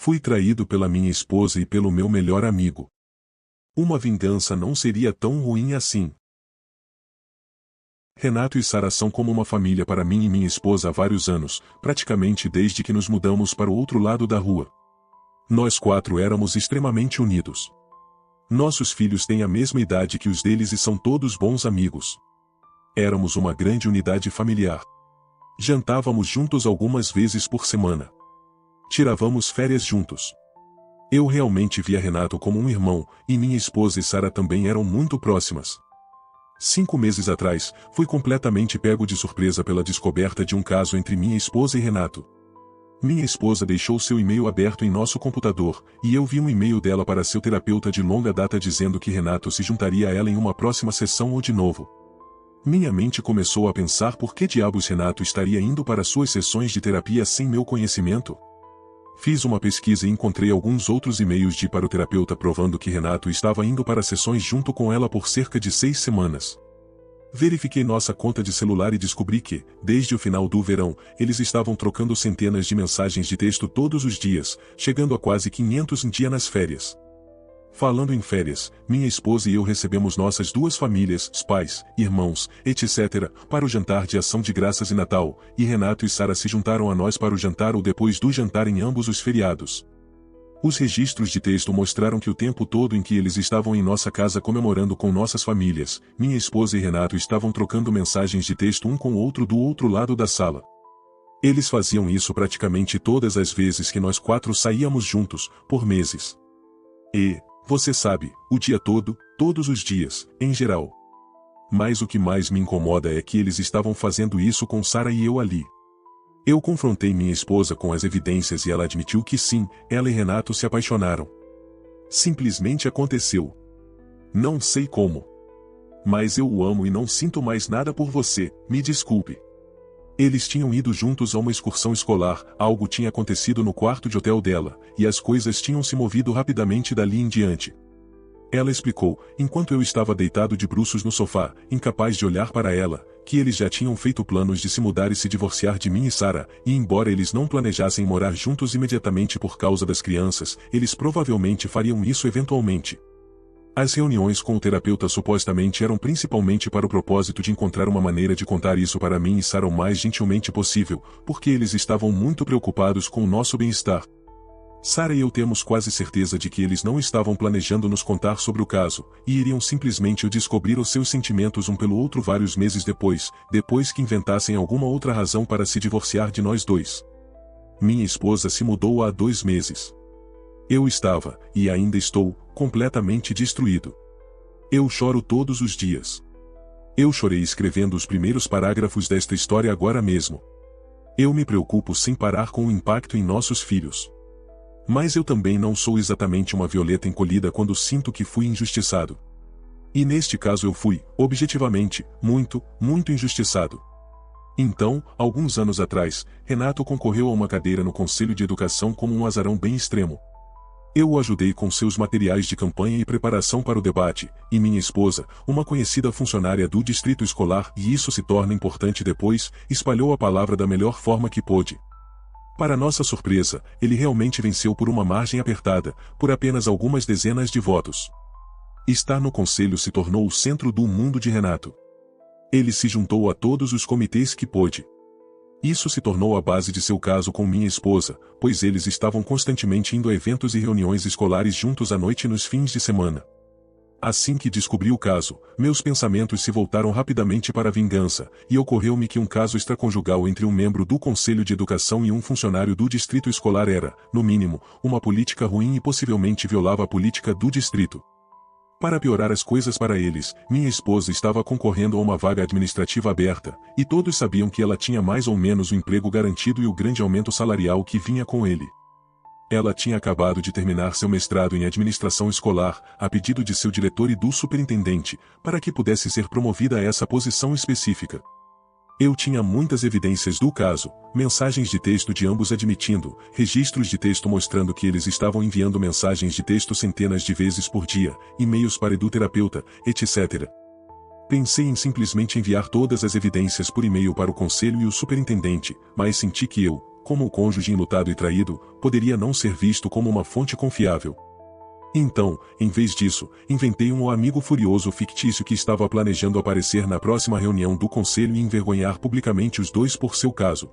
Fui traído pela minha esposa e pelo meu melhor amigo. Uma vingança não seria tão ruim assim. Renato e Sara são como uma família para mim e minha esposa há vários anos, praticamente desde que nos mudamos para o outro lado da rua. Nós quatro éramos extremamente unidos. Nossos filhos têm a mesma idade que os deles e são todos bons amigos. Éramos uma grande unidade familiar. Jantávamos juntos algumas vezes por semana. Tirávamos férias juntos. Eu realmente via Renato como um irmão, e minha esposa e Sara também eram muito próximas. 5 meses atrás, fui completamente pego de surpresa pela descoberta de um caso entre minha esposa e Renato. Minha esposa deixou seu e-mail aberto em nosso computador, e eu vi um e-mail dela para seu terapeuta de longa data dizendo que Renato se juntaria a ela em uma próxima sessão ou de novo. Minha mente começou a pensar por que diabos Renato estaria indo para suas sessões de terapia sem meu conhecimento. Fiz uma pesquisa e encontrei alguns outros e-mails para o terapeuta provando que Renato estava indo para sessões junto com ela por cerca de 6 semanas. Verifiquei nossa conta de celular e descobri que, desde o final do verão, eles estavam trocando centenas de mensagens de texto todos os dias, chegando a quase 500 em dia nas férias. Falando em férias, minha esposa e eu recebemos nossas 2 famílias, pais, irmãos, etc., para o jantar de ação de graças e Natal, e Renato e Sara se juntaram a nós para o jantar ou depois do jantar em ambos os feriados. Os registros de texto mostraram que o tempo todo em que eles estavam em nossa casa comemorando com nossas famílias, minha esposa e Renato estavam trocando mensagens de texto um com o outro do outro lado da sala. Eles faziam isso praticamente todas as vezes que nós 4 saíamos juntos, por meses. E, você sabe, o dia todo, todos os dias, em geral. Mas o que mais me incomoda é que eles estavam fazendo isso com Sara e eu ali. Eu confrontei minha esposa com as evidências e ela admitiu que sim, ela e Renato se apaixonaram. Simplesmente aconteceu. Não sei como. Mas eu o amo e não sinto mais nada por você, me desculpe. Eles tinham ido juntos a uma excursão escolar, algo tinha acontecido no quarto de hotel dela, e as coisas tinham se movido rapidamente dali em diante. Ela explicou, enquanto eu estava deitado de bruços no sofá, incapaz de olhar para ela, que eles já tinham feito planos de se mudar e se divorciar de mim e Sara, e embora eles não planejassem morar juntos imediatamente por causa das crianças, eles provavelmente fariam isso eventualmente. As reuniões com o terapeuta supostamente eram principalmente para o propósito de encontrar uma maneira de contar isso para mim e Sara o mais gentilmente possível, porque eles estavam muito preocupados com o nosso bem-estar. Sara e eu temos quase certeza de que eles não estavam planejando nos contar sobre o caso, e iriam simplesmente descobrir os seus sentimentos um pelo outro vários meses depois que inventassem alguma outra razão para se divorciar de nós 2. Minha esposa se mudou há 2 meses. Eu estava, e ainda estou, completamente destruído. Eu choro todos os dias. Eu chorei escrevendo os primeiros parágrafos desta história agora mesmo. Eu me preocupo sem parar com o impacto em nossos filhos. Mas eu também não sou exatamente uma violeta encolhida quando sinto que fui injustiçado. E neste caso eu fui, objetivamente, muito, muito injustiçado. Então, alguns anos atrás, Renato concorreu a uma cadeira no Conselho de Educação como um azarão bem extremo. Eu o ajudei com seus materiais de campanha e preparação para o debate, e minha esposa, uma conhecida funcionária do distrito escolar, e isso se torna importante depois, espalhou a palavra da melhor forma que pôde. Para nossa surpresa, ele realmente venceu por uma margem apertada, por apenas algumas dezenas de votos. Estar no conselho se tornou o centro do mundo de Renato. Ele se juntou a todos os comitês que pôde. Isso se tornou a base de seu caso com minha esposa, pois eles estavam constantemente indo a eventos e reuniões escolares juntos à noite e nos fins de semana. Assim que descobri o caso, meus pensamentos se voltaram rapidamente para a vingança, e ocorreu-me que um caso extraconjugal entre um membro do Conselho de Educação e um funcionário do distrito escolar era, no mínimo, uma política ruim e possivelmente violava a política do distrito. Para piorar as coisas para eles, minha esposa estava concorrendo a uma vaga administrativa aberta, e todos sabiam que ela tinha mais ou menos o emprego garantido e o grande aumento salarial que vinha com ele. Ela tinha acabado de terminar seu mestrado em administração escolar, a pedido de seu diretor e do superintendente, para que pudesse ser promovida a essa posição específica. Eu tinha muitas evidências do caso, mensagens de texto de ambos admitindo, registros de texto mostrando que eles estavam enviando mensagens de texto centenas de vezes por dia, e-mails para o terapeuta, etc. Pensei em simplesmente enviar todas as evidências por e-mail para o conselho e o superintendente, mas senti que eu, como o cônjuge enlutado e traído, poderia não ser visto como uma fonte confiável. Então, em vez disso, inventei um amigo furioso fictício que estava planejando aparecer na próxima reunião do conselho e envergonhar publicamente os dois por seu caso.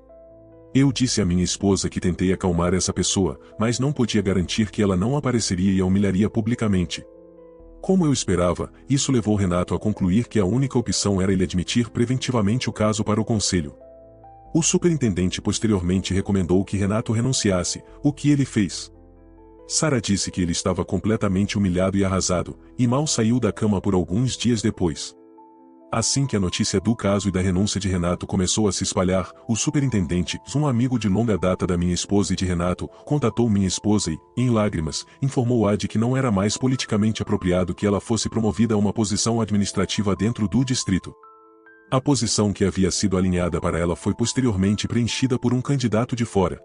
Eu disse à minha esposa que tentei acalmar essa pessoa, mas não podia garantir que ela não apareceria e a humilharia publicamente. Como eu esperava, isso levou Renato a concluir que a única opção era ele admitir preventivamente o caso para o conselho. O superintendente posteriormente recomendou que Renato renunciasse, o que ele fez. Sara disse que ele estava completamente humilhado e arrasado, e mal saiu da cama por alguns dias depois. Assim que a notícia do caso e da renúncia de Renato começou a se espalhar, o superintendente, um amigo de longa data da minha esposa e de Renato, contatou minha esposa e, em lágrimas, informou-a de que não era mais politicamente apropriado que ela fosse promovida a uma posição administrativa dentro do distrito. A posição que havia sido alinhada para ela foi posteriormente preenchida por um candidato de fora.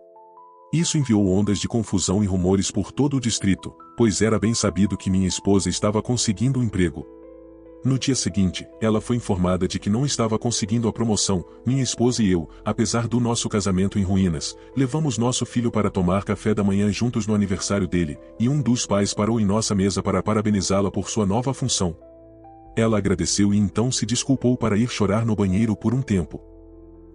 Isso enviou ondas de confusão e rumores por todo o distrito, pois era bem sabido que minha esposa estava conseguindo um emprego. No dia seguinte, ela foi informada de que não estava conseguindo a promoção. Minha esposa e eu, apesar do nosso casamento em ruínas, levamos nosso filho para tomar café da manhã juntos no aniversário dele, e um dos pais parou em nossa mesa para parabenizá-la por sua nova função. Ela agradeceu e então se desculpou para ir chorar no banheiro por um tempo.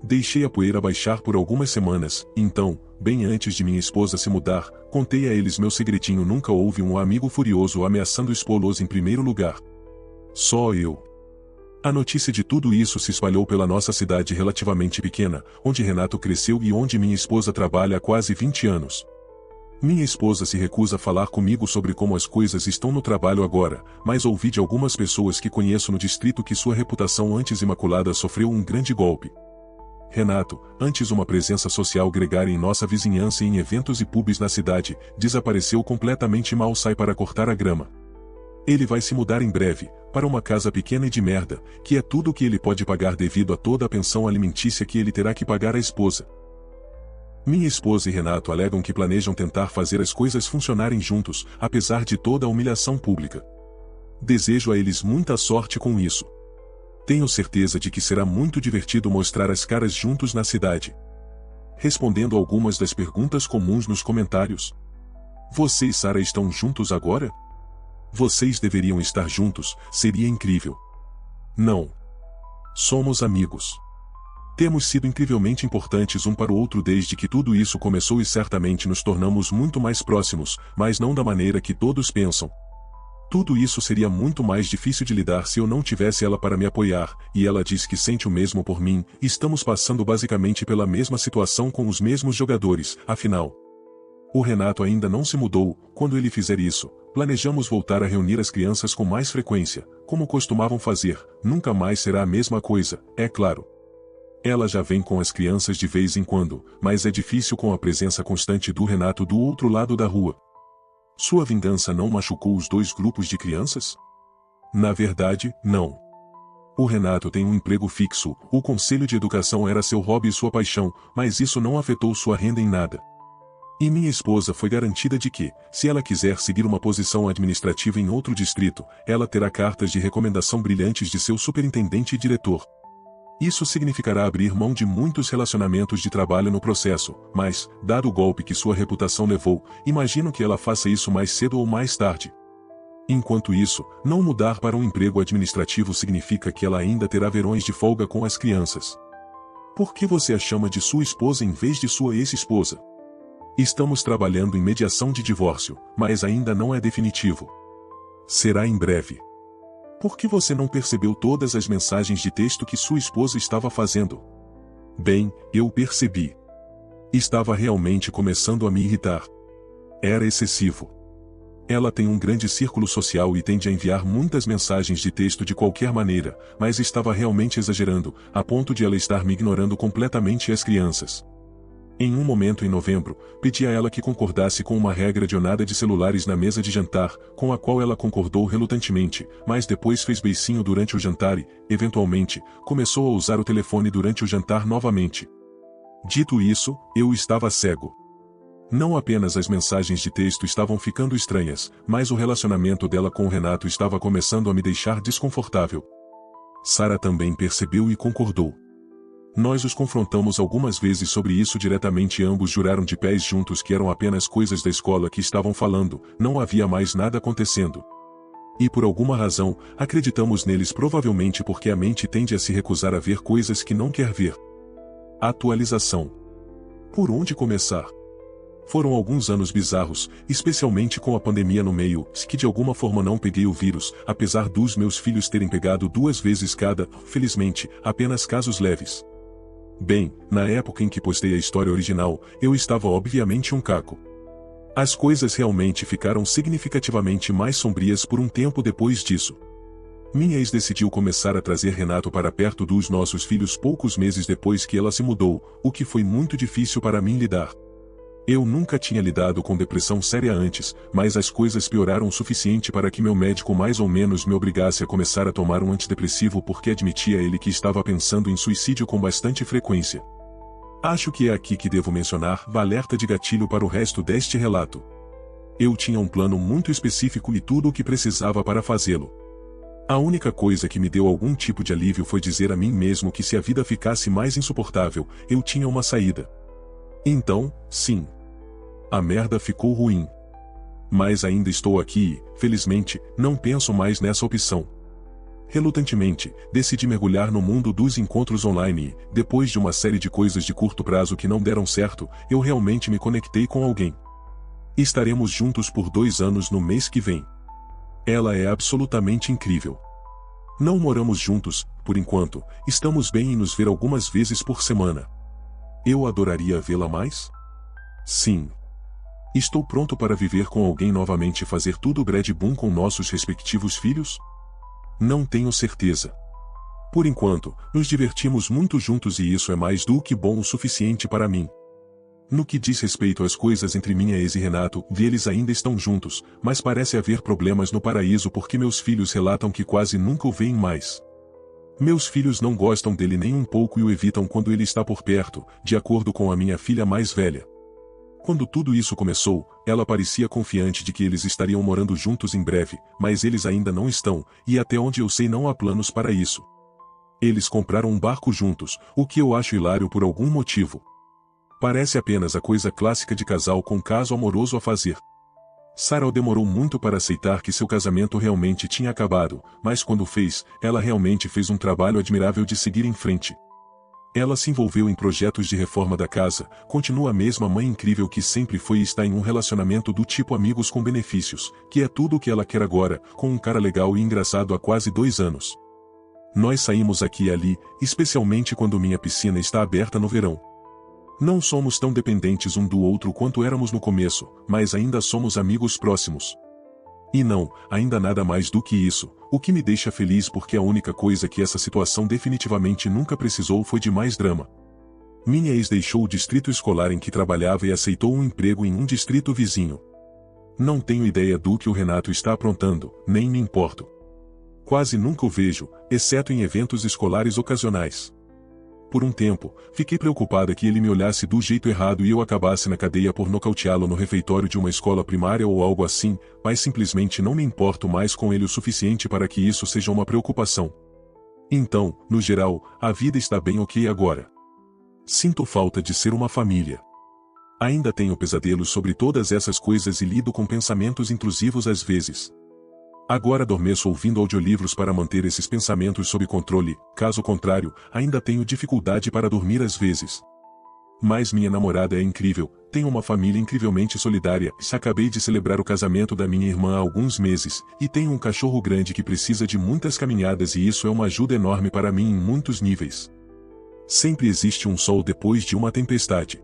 Deixei a poeira baixar por algumas semanas, então, bem antes de minha esposa se mudar, contei a eles meu segredinho. Nunca houve um amigo furioso ameaçando expô-los em primeiro lugar. Só eu. A notícia de tudo isso se espalhou pela nossa cidade relativamente pequena, onde Renato cresceu e onde minha esposa trabalha há quase 20 anos. Minha esposa se recusa a falar comigo sobre como as coisas estão no trabalho agora, mas ouvi de algumas pessoas que conheço no distrito que sua reputação antes imaculada sofreu um grande golpe. Renato, antes uma presença social gregária em nossa vizinhança e em eventos e pubs na cidade, desapareceu completamente e mal sai para cortar a grama. Ele vai se mudar em breve, para uma casa pequena e de merda, que é tudo o que ele pode pagar devido a toda a pensão alimentícia que ele terá que pagar à esposa. Minha esposa e Renato alegam que planejam tentar fazer as coisas funcionarem juntos, apesar de toda a humilhação pública. Desejo a eles muita sorte com isso. Tenho certeza de que será muito divertido mostrar as caras juntos na cidade. Respondendo algumas das perguntas comuns nos comentários. Você e Sara estão juntos agora? Vocês deveriam estar juntos, seria incrível. Não. Somos amigos. Temos sido incrivelmente importantes um para o outro desde que tudo isso começou e certamente nos tornamos muito mais próximos, mas não da maneira que todos pensam. Tudo isso seria muito mais difícil de lidar se eu não tivesse ela para me apoiar, e ela diz que sente o mesmo por mim. Estamos passando basicamente pela mesma situação com os mesmos jogadores, afinal. O Renato ainda não se mudou. Quando ele fizer isso, planejamos voltar a reunir as crianças com mais frequência, como costumavam fazer. Nunca mais será a mesma coisa, é claro. Ela já vem com as crianças de vez em quando, mas é difícil com a presença constante do Renato do outro lado da rua. Sua vingança não machucou os dois grupos de crianças? Na verdade, não. O Renato tem um emprego fixo, o conselho de educação era seu hobby e sua paixão, mas isso não afetou sua renda em nada. E minha esposa foi garantida de que, se ela quiser seguir uma posição administrativa em outro distrito, ela terá cartas de recomendação brilhantes de seu superintendente e diretor. Isso significará abrir mão de muitos relacionamentos de trabalho no processo, mas, dado o golpe que sua reputação levou, imagino que ela faça isso mais cedo ou mais tarde. Enquanto isso, não mudar para um emprego administrativo significa que ela ainda terá verões de folga com as crianças. Por que você a chama de sua esposa em vez de sua ex-esposa? Estamos trabalhando em mediação de divórcio, mas ainda não é definitivo. Será em breve. Por que você não percebeu todas as mensagens de texto que sua esposa estava fazendo? Bem, eu percebi. Estava realmente começando a me irritar. Era excessivo. Ela tem um grande círculo social e tende a enviar muitas mensagens de texto de qualquer maneira, mas estava realmente exagerando, a ponto de ela estar me ignorando completamente e as crianças. Em um momento em novembro, pedi a ela que concordasse com uma regra de nada de celulares na mesa de jantar, com a qual ela concordou relutantemente, mas depois fez beicinho durante o jantar e, eventualmente, começou a usar o telefone durante o jantar novamente. Dito isso, eu estava cego. Não apenas as mensagens de texto estavam ficando estranhas, mas o relacionamento dela com o Renato estava começando a me deixar desconfortável. Sara também percebeu e concordou. Nós os confrontamos algumas vezes sobre isso diretamente e ambos juraram de pés juntos que eram apenas coisas da escola que estavam falando, não havia mais nada acontecendo. E por alguma razão, acreditamos neles provavelmente porque a mente tende a se recusar a ver coisas que não quer ver. Atualização. Por onde começar? Foram alguns anos bizarros, especialmente com a pandemia no meio, que de alguma forma não peguei o vírus, apesar dos meus filhos terem pegado 2 vezes cada, felizmente, apenas casos leves. Bem, na época em que postei a história original, eu estava obviamente um caco. As coisas realmente ficaram significativamente mais sombrias por um tempo depois disso. Minha ex decidiu começar a trazer Renato para perto dos nossos filhos poucos meses depois que ela se mudou, o que foi muito difícil para mim lidar. Eu nunca tinha lidado com depressão séria antes, mas as coisas pioraram o suficiente para que meu médico mais ou menos me obrigasse a começar a tomar um antidepressivo porque admitia ele que estava pensando em suicídio com bastante frequência. Acho que é aqui que devo mencionar o alerta de gatilho para o resto deste relato. Eu tinha um plano muito específico e tudo o que precisava para fazê-lo. A única coisa que me deu algum tipo de alívio foi dizer a mim mesmo que se a vida ficasse mais insuportável, eu tinha uma saída. Então, sim. A merda ficou ruim. Mas ainda estou aqui e, felizmente, não penso mais nessa opção. Relutantemente, decidi mergulhar no mundo dos encontros online e, depois de uma série de coisas de curto prazo que não deram certo, eu realmente me conectei com alguém. Estaremos juntos por 2 anos no mês que vem. Ela é absolutamente incrível. Não moramos juntos, por enquanto, estamos bem em nos ver algumas vezes por semana. Eu adoraria vê-la mais? Sim. Estou pronto para viver com alguém novamente e fazer tudo Brad Boom com nossos respectivos filhos? Não tenho certeza. Por enquanto, nos divertimos muito juntos e isso é mais do que bom o suficiente para mim. No que diz respeito às coisas entre minha ex e Renato, eles ainda estão juntos, mas parece haver problemas no paraíso porque meus filhos relatam que quase nunca o veem mais. Meus filhos não gostam dele nem um pouco e o evitam quando ele está por perto, de acordo com a minha filha mais velha. Quando tudo isso começou, ela parecia confiante de que eles estariam morando juntos em breve, mas eles ainda não estão, e até onde eu sei não há planos para isso. Eles compraram um barco juntos, o que eu acho hilário por algum motivo. Parece apenas a coisa clássica de casal com caso amoroso a fazer. Sarah demorou muito para aceitar que seu casamento realmente tinha acabado, mas quando fez, ela realmente fez um trabalho admirável de seguir em frente. Ela se envolveu em projetos de reforma da casa, continua a mesma mãe incrível que sempre foi e está em um relacionamento do tipo amigos com benefícios, que é tudo o que ela quer agora, com um cara legal e engraçado há quase 2 anos. Nós saímos aqui e ali, especialmente quando minha piscina está aberta no verão. Não somos tão dependentes um do outro quanto éramos no começo, mas ainda somos amigos próximos. E não, ainda nada mais do que isso, o que me deixa feliz porque a única coisa que essa situação definitivamente nunca precisou foi de mais drama. Minha ex deixou o distrito escolar em que trabalhava e aceitou um emprego em um distrito vizinho. Não tenho ideia do que o Renato está aprontando, nem me importo. Quase nunca o vejo, exceto em eventos escolares ocasionais. Por um tempo, fiquei preocupada que ele me olhasse do jeito errado e eu acabasse na cadeia por nocauteá-lo no refeitório de uma escola primária ou algo assim, mas simplesmente não me importo mais com ele o suficiente para que isso seja uma preocupação. Então, no geral, a vida está bem ok agora. Sinto falta de ser uma família. Ainda tenho pesadelos sobre todas essas coisas e lido com pensamentos intrusivos às vezes. Agora adormeço ouvindo audiolivros para manter esses pensamentos sob controle, caso contrário, ainda tenho dificuldade para dormir às vezes. Mas minha namorada é incrível, tenho uma família incrivelmente solidária, acabei de celebrar o casamento da minha irmã há alguns meses, e tenho um cachorro grande que precisa de muitas caminhadas e isso é uma ajuda enorme para mim em muitos níveis. Sempre existe um sol depois de uma tempestade.